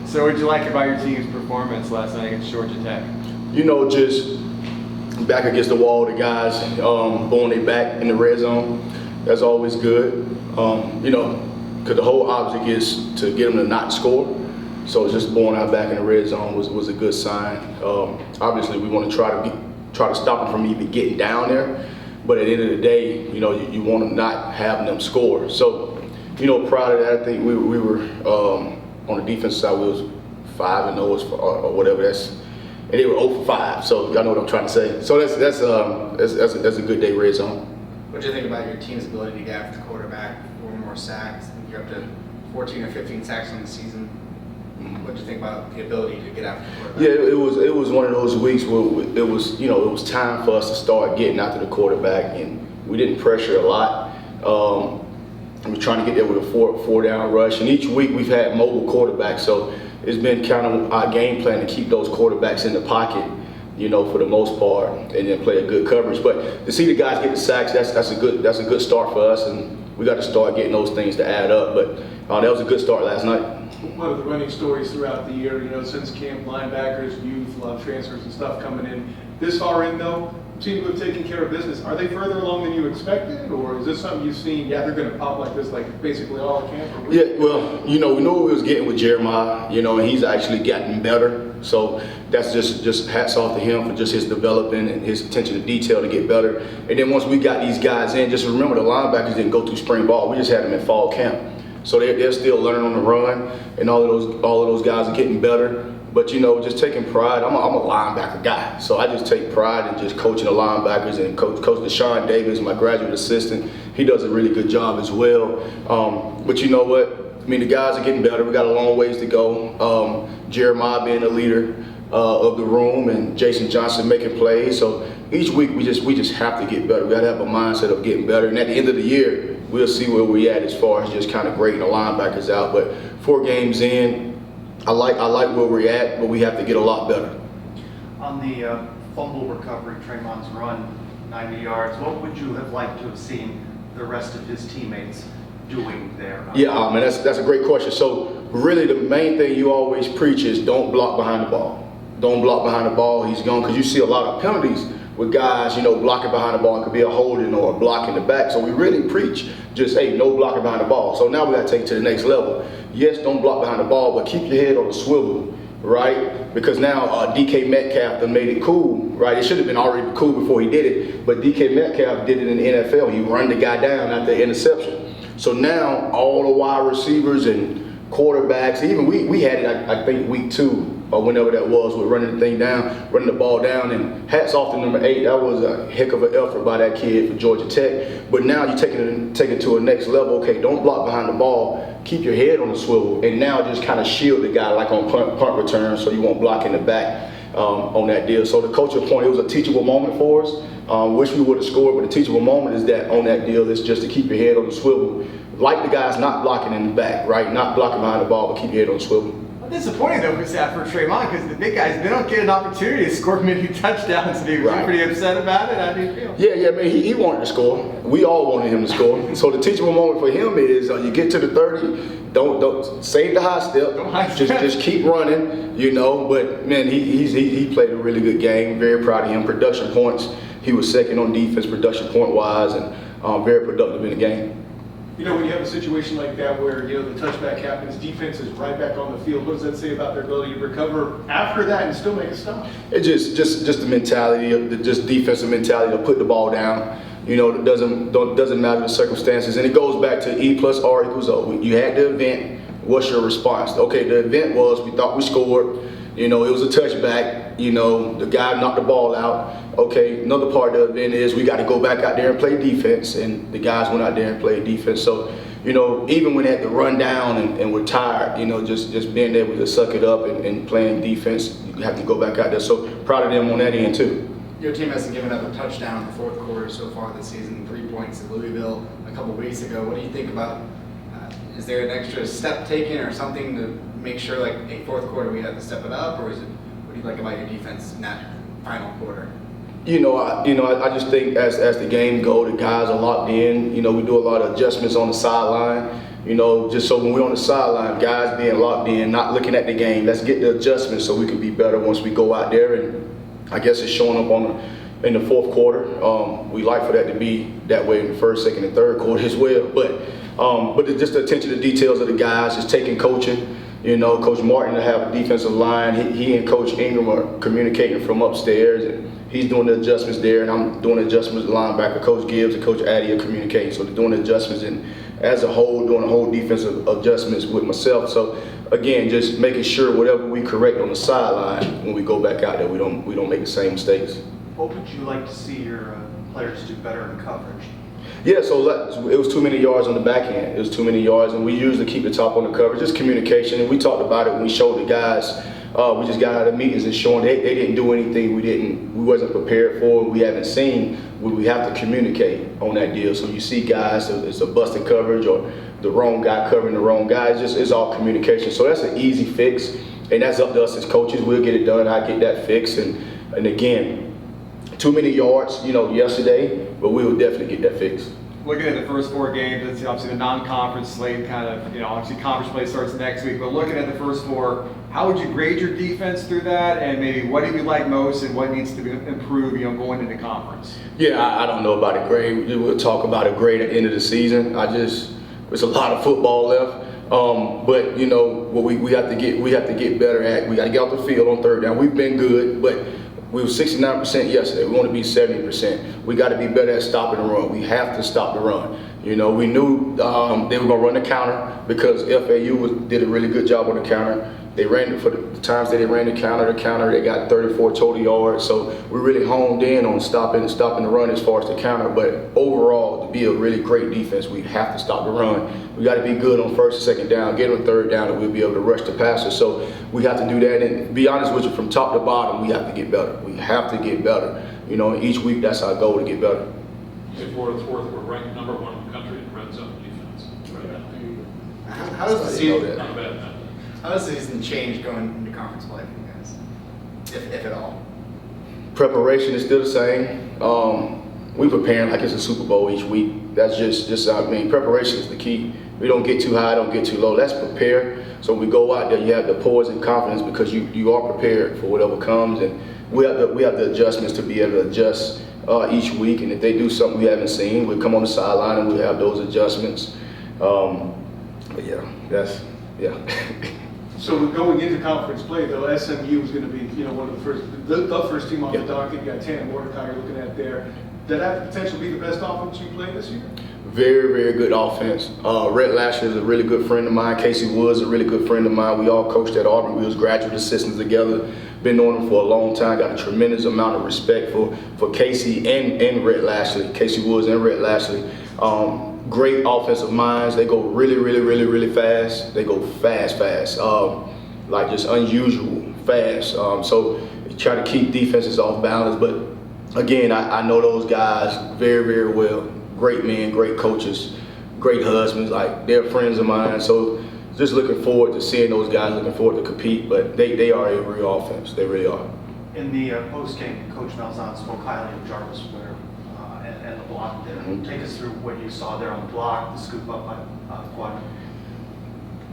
So what did you like about your team's performance last night against Georgia Tech? You know, just back against the wall, the guys blowing their back in the red zone. That's always good. You know, because the whole object is to get them to not score. So just blowing our back in the red zone was a good sign. Obviously, we want to try to stop them from even getting down there. But at the end of the day, you know, you want to not have them score. So, you know, proud of that. I think we were on the defense side. We was 5-0 or whatever. And they were 0 for 5. So y'all know what I'm trying to say. So that's a good day red zone. What do you think about your team's ability to get after the quarterback, 4 more sacks? You're up to 14 or 15 sacks on the season. What do you think about the ability to get after the quarterback? Yeah, it was one of those weeks where it was time for us to start getting after the quarterback, and we didn't pressure a lot. We were trying to get there with a four down rush, and each week we've had mobile quarterbacks, so it's been kind of our game plan to keep those quarterbacks in the pocket, you know, for the most part, and then play a good coverage. But to see the guys get the sacks, that's a good start for us, and we got to start getting those things to add up. But that was a good start last night. One of the running stories throughout the year, you know, since camp, linebackers, youth, a lot of transfers and stuff coming in. This far in, though, seem to have taken care of business. Are they further along than you expected, or is this something you've seen, yeah, they're going to pop like this, like basically all camp? Or yeah, well, you know, we knew what we was getting with Jeremiah, you know, and he's actually gotten better. So that's just hats off to him for just his development and his attention to detail to get better. And then once we got these guys in, just remember the linebackers didn't go through spring ball. We just had them in fall camp. So they're still learning on the run, and all of those guys are getting better. But you know, just taking pride. I'm a linebacker guy, so I just take pride in just coaching the linebackers. And Coach Deshaun Davis, my graduate assistant, he does a really good job as well. But you know what? I mean, the guys are getting better. We got a long ways to go. Jeremiah being the leader of the room, and Jason Johnson making plays. So each week we just have to get better. We got to have a mindset of getting better. And at the end of the year, we'll see where we at as far as just kind of grading the linebackers out. But 4 games in, I like where we're at, but we have to get a lot better. On the fumble recovery, Tramon's run 90 yards, what would you have liked to have seen the rest of his teammates doing there? Yeah, man, that's a great question. So really the main thing you always preach is don't block behind the ball. Don't block behind the ball. He's gone, because you see a lot of penalties with guys, you know, blocking behind the ball. It could be a holding or a block in the back. So we really preach just, hey, no blocking behind the ball. So now we got to take it to the next level. Yes, don't block behind the ball, but keep your head on the swivel, right? Because now DK Metcalf done made it cool, right? It should have been already cool before he did it, but DK Metcalf did it in the NFL. He run the guy down after the interception. So now all the wide receivers and quarterbacks, even we had it, I think, week 2 or whenever that was, with running the ball down, and hats off to number 8. That was a heck of an effort by that kid for Georgia Tech. But now you take it to a next level. Okay, don't block behind the ball. Keep your head on the swivel, and now just kind of shield the guy like on punt return, so you won't block in the back on that deal. So the coach point, it was a teachable moment for us. Wish we would have scored, but the teachable moment is that on that deal is just to keep your head on the swivel. Like the guys not blocking in the back, right? Not blocking behind the ball, but keep your head on the swivel. Disappointing though for Tramon, because the big guys, they don't get an opportunity to score many touchdowns. And he was pretty upset about it. How do you feel? Yeah, man, he wanted to score. We all wanted him to score. So the teachable moment for him is you get to the 30, don't save the high step. Just keep running, you know. But man, he played a really good game. Very proud of him. Production points, he was second on defense production point wise, and very productive in the game. You know, when you have a situation like that where, you know, the touchback happens, defense is right back on the field, what does that say about their ability to recover after that and still make a stop? It just the mentality of the defensive mentality to put the ball down. You know, it doesn't matter the circumstances, and it goes back to E plus R equals O. You had the event. What's your response? Okay, the event was we thought we scored. You know, it was a touchback. You know, the guy knocked the ball out. Okay, another part of the event is we got to go back out there and play defense, and the guys went out there and played defense. So, you know, even when they had to run down and were tired, you know, just being able to suck it up and playing defense, you have to go back out there. So proud of them on that end too. Your team hasn't given up a touchdown in the 4th quarter so far this season. 3 points at Louisville a couple weeks ago. What do you think about? Is there an extra step taken or something to make sure, like, a 4th quarter we have to step it up, or is it? What do you like about your defense in that final quarter? I just think as the game go, the guys are locked in. You know, we do a lot of adjustments on the sideline. You know, just so when we're on the sideline, guys being locked in, not looking at the game, let's get the adjustments so we can be better once we go out there. And I guess it's showing up in the fourth quarter. We like for that to be that way in the first, second, and third quarter as well. But it's just the attention to details of the guys, just taking coaching. You know, Coach Martin to have a defensive line. He and Coach Ingram are communicating from upstairs, and he's doing the adjustments there, and I'm doing the adjustments with linebacker. Coach Gibbs and Coach Addy are communicating, so they're doing the adjustments, and as a whole, doing the whole defensive adjustments with myself. So again, just making sure whatever we correct on the sideline, when we go back out there, we don't make the same mistakes. What would you like to see your players do better in coverage? Yeah, so it was too many yards on the back end. It was too many yards, and we usually keep the top on the coverage. Just communication, and we talked about it when we showed the guys. We just got out of meetings and showing they didn't do anything we wasn't prepared for. We haven't seen. We have to communicate on that deal. So you see guys, it's a busted coverage or the wrong guy covering the wrong guy. It's all communication. So that's an easy fix, and that's up to us as coaches. We'll get it done. I get that fixed, and again, too many yards, yesterday, but we will definitely get that fixed. Looking at the first 4 games, it's obviously the non-conference slate kind of, obviously conference play starts next week, but looking at the first 4, how would you grade your defense through that, and maybe what do you like most and what needs to be improved, going into conference? Yeah, I don't know about a grade. We'll talk about a grade at the end of the season. There's a lot of football left. But what we have to get better at. We got to get off the field on third down. We've been good, but we were 69% yesterday. We want to be 70%. We got to be better at stopping the run. We have to stop the run. We knew they were going to run the counter because FAU did a really good job on the counter. They ran it for the times that they ran the counter, they got 34 total yards. So we really honed in on stopping the run as far as the counter. But overall, to be a really great defense, we have to stop the run. We got to be good on first and second down, get on third down, and we'll be able to rush the passer. So we have to do that. And be honest with you, from top to bottom, we have to get better. We have to get better. And each week that's our goal to get better. For what it's worth, we're ranked number 1 in the country in red zone defense right now. How does the I didn't season? know that. Not a bad number. How does the season change going into conference play for you guys, if at all? Preparation is still the same. We preparing like it's a Super Bowl each week. That's just preparation is the key. We don't get too high, don't get too low. Let's prepare. So when we go out there, you have the poise and confidence because you are prepared for whatever comes, and we have the adjustments to be able to adjust each week. And if they do something we haven't seen, we'll come on the sideline and we'll have those adjustments. But yeah. So going into conference play, though, SMU is going to be, one of the first team on the docket. You got Tanner Mordecai you're looking at there. Did that potentially be the best offense you played this year? Very, very good offense. Rhett Lashlee is a really good friend of mine. Casey Woods is a really good friend of mine. We all coached at Auburn. We was graduate assistants together. Been knowing him for a long time. Got a tremendous amount of respect for Casey and Rhett Lashlee. Casey Woods and Rhett Lashlee. Great offensive minds. They go really, really, really, really fast. They go fast. Like just unusual fast. So try to keep defenses off balance. But again, I know those guys very, very well. Great men, great coaches, great husbands. Like they're friends of mine. So just looking forward to seeing those guys. Looking forward to compete. But they are a real offense. They really are. In the post-game, Coach Malzahn spoke highly of Jarvis Ware and the block there. Take us through what you saw there on the block, the scoop up by quadrant.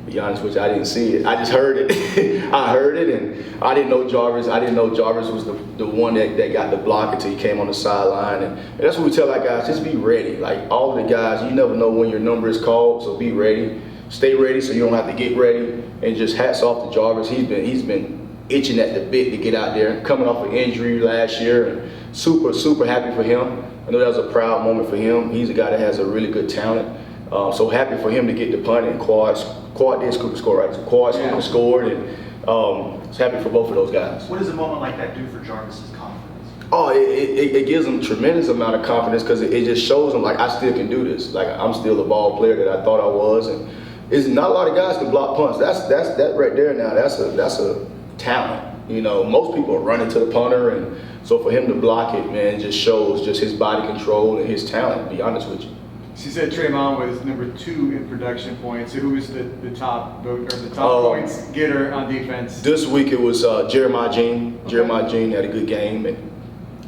Be honest with you, I didn't see it. I just heard it. I heard it, and I didn't know Jarvis. I didn't know Jarvis was the one that got the block until he came on the sideline. And that's what we tell our guys: just be ready. Like all of the guys, you never know when your number is called, so be ready. Stay ready, so you don't have to get ready. And just hats off to Jarvis. He's been itching at the bit to get out there. Coming off an injury last year, and super happy for him. I know that was a proud moment for him. He's a guy that has a really good talent. So happy for him to get the punt, and Quad did scoop the score, right? So Quad scored, and it's happy for both of those guys. What does a moment like that do for Jarvis's confidence? Oh, it gives him tremendous amount of confidence because it just shows him like I still can do this. Like I'm still the ball player that I thought I was, and it's not a lot of guys can block punts. That right there now. That's a talent. Most people are running to the punter, and so for him to block it, man, just shows just his body control and his talent. To be honest with you. She said Tremont was number 2 in production points. So who was the top points getter on defense? This week it was Jeremiah Jean. Okay. Jeremiah Jean had a good game, and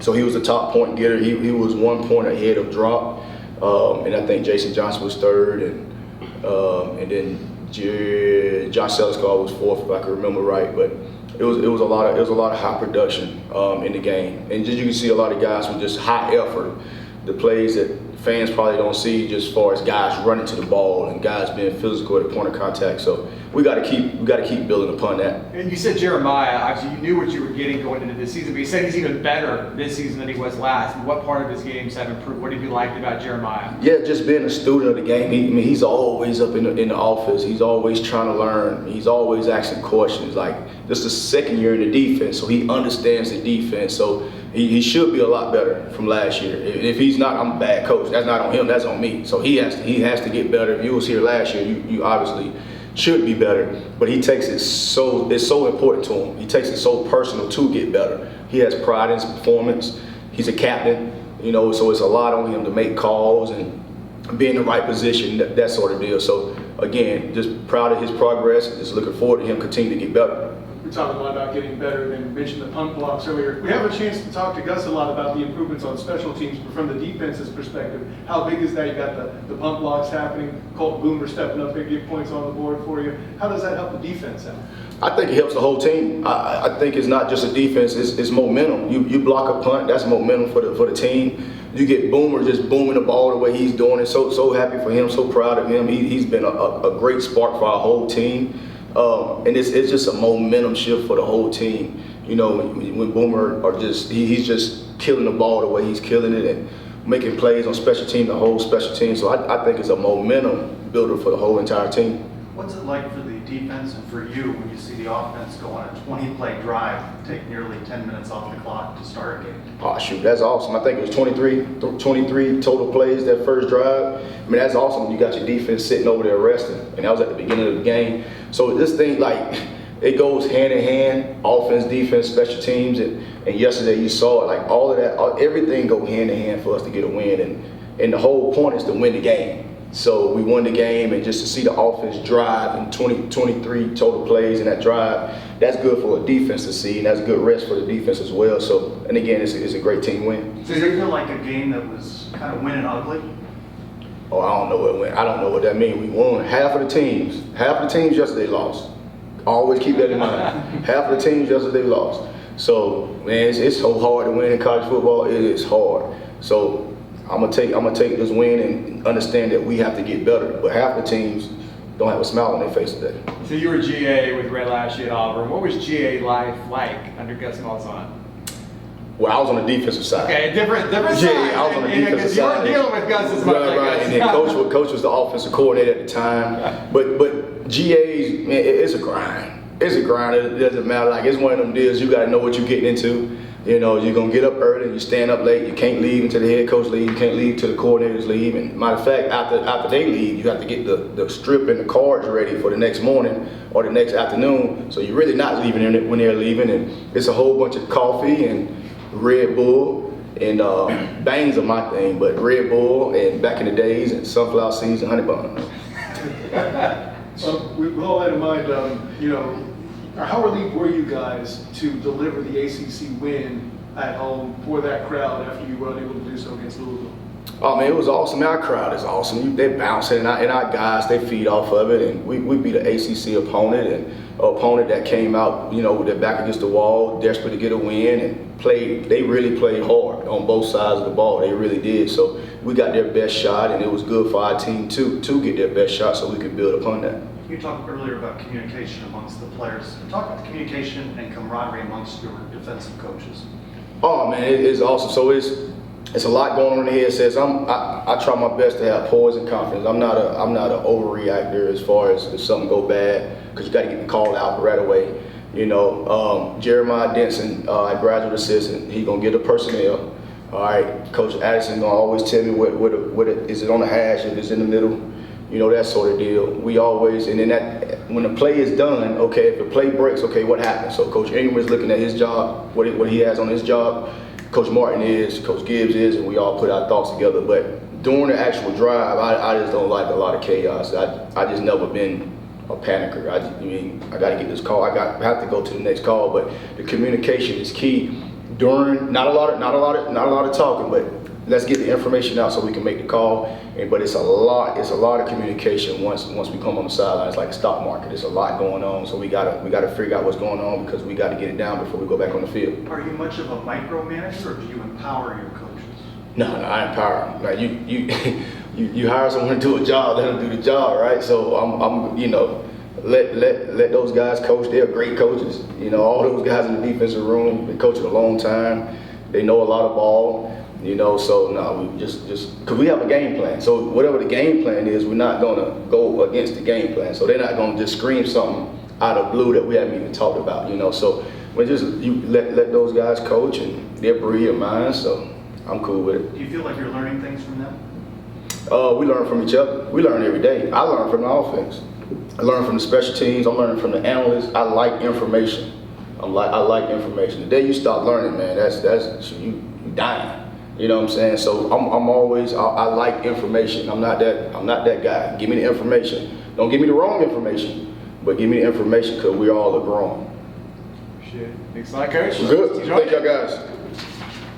so he was the top point getter. He was 1 point ahead of drop, and I think Jason Johnson was third, and and then Josh Selskar was fourth, if I can remember right. But it was a lot of high production in the game, and just you can see a lot of guys with just high effort, the plays that fans probably don't see, just as far as guys running to the ball and guys being physical at the point of contact. So we got to keep building upon that. And you said Jeremiah, obviously you knew what you were getting going into this season, but you said he's even better this season than he was last. What part of his games have improved? What have you liked about Jeremiah? Yeah, just being a student of the game. He's always up in the office. He's always trying to learn. He's always asking questions. Like, this is the second year in the defense, so he understands the defense. So he should be a lot better from last year. If he's not, I'm a bad coach. That's not on him. That's on me. So he has to get better. If you was here last year, you obviously should be better. But he takes it's so important to him. He takes it so personal to get better. He has pride in his performance. He's a captain, so it's a lot on him to make calls and be in the right position, that sort of deal. So again, just proud of his progress. Just looking forward to him continue to get better. We're talking a lot about getting better, and mentioned the punt blocks earlier. We have a chance to talk to Gus a lot about the improvements on special teams, but from the defense's perspective, how big is that? You got the punt blocks happening, Colt Boomer stepping up and get points on the board for you. How does that help the defense out? I think it helps the whole team. I think it's not just a defense, it's momentum. You block a punt, that's momentum for the team. You get Boomer just booming the ball the way he's doing it. So happy for him, so proud of him. He's been a great spark for our whole team. And it's just a momentum shift for the whole team. When Boomer he's just killing the ball the way he's killing it and making plays on special team, the whole special team. So I think it's a momentum builder for the whole entire team. What's it like for the defense and for you when you see the offense go on a 20-play drive, take nearly 10 minutes off the clock to start a game? Oh, shoot, that's awesome. I think it was 23 total plays that first drive. I mean, that's awesome. You got your defense sitting over there resting, and that was at the beginning of the game. So this thing, it goes hand in hand, offense, defense, special teams, and yesterday you saw it, all of that, everything go hand in hand for us to get a win, and the whole point is to win the game. So we won the game, and just to see the offense drive and 23 total plays in that drive, that's good for a defense to see, and that's good rest for the defense as well. So, and again, it's a great team win. Does it feel like a game that was kind of winning ugly? Oh, I don't know what that means. We won. Half of the teams yesterday lost. Always keep that in mind. Half of the teams yesterday lost. So, man, it's so hard to win in college football. It is hard. So I'm gonna take this win and understand that we have to get better. But half the teams don't have a smile on their face today. So you were GA with Rhett Lashlee at Auburn. What was GA life like under Gus Malzahn? Well, I was on the defensive side. Okay, different side. Yeah, I was on the defensive side. You weren't dealing with Gus as much. Right. And then coach was the offensive coordinator at the time. But GA's, man, it's a grind. It's a grind. It doesn't matter. It's one of them deals. You got to know what you're getting into. You're gonna get up early. You stand up late. You can't leave until the head coach leaves. You can't leave till the coordinators leave. And matter of fact, after they leave, you have to get the strip and the cards ready for the next morning or the next afternoon. So you're really not leaving when they're leaving. And it's a whole bunch of coffee and Red Bull, and bangs are my thing, but Red Bull and back in the days and sunflower seeds and honey buns. With all that in mind, how relieved were you guys to deliver the ACC win at home for that crowd after you were unable to do so against Louisville? Oh man, it was awesome. Our crowd is awesome. They bouncing, and our guys, they feed off of it, and we beat an ACC opponent, and an opponent that came out, with their back against the wall, desperate to get a win, and they really played hard on both sides of the ball. They really did. So we got their best shot, and it was good for our team to get their best shot so we could build upon that. You talked earlier about communication amongst the players. Talk about the communication and camaraderie amongst your defensive coaches. Oh man, it's awesome. So it's a lot going on in the headsets. I try my best to have poise and confidence. I'm not an overreactor as far as if something go bad, because you got to get the call out right away. Jeremiah Denson, graduate assistant, he gonna get the personnel. All right, Coach Addison gonna always tell me what is it on the hash, if it's in the middle, that sort of deal. We always, and then when the play is done, okay, if the play breaks, okay, what happens? So Coach Ingram's looking at his job, what he has on his job. Coach Martin is, Coach Gibbs is, and we all put our thoughts together. But during the actual drive, I just don't like a lot of chaos. I just never been a panicker. I got to get this call. I have to go to the next call. But the communication is key. During, not a lot of talking, but let's get the information out so we can make the call. But it's a lot of communication once we come on the sidelines, like the stock market. There's a lot going on, so we gotta figure out what's going on because we got to get it down before we go back on the field. Are you much of a micromanager, or do you empower your coaches? No, I empower them. Like you hire someone to do a job, let them do the job, right? So I'm let those guys coach. They're great coaches. All those guys in the defensive room, been coaching a long time. They know a lot of ball. So no, we just because we have a game plan. So whatever the game plan is, we're not gonna go against the game plan. So they're not gonna just scream something out of blue that we haven't even talked about. So we just you let those guys coach, and they're brilliant minds. So I'm cool with it. Do you feel like you're learning things from them? We learn from each other. We learn every day. I learn from the offense. I learn from the special teams. I'm learning from the analysts. I like information. I like information. The day you stop learning, man, that's you dying. You know what I'm saying? So I'm always I like information. I'm not that guy. Give me the information. Don't give me the wrong information, but give me the information because we all are grown. Appreciate it. Thanks a lot, Coach. Good. Thank y'all guys.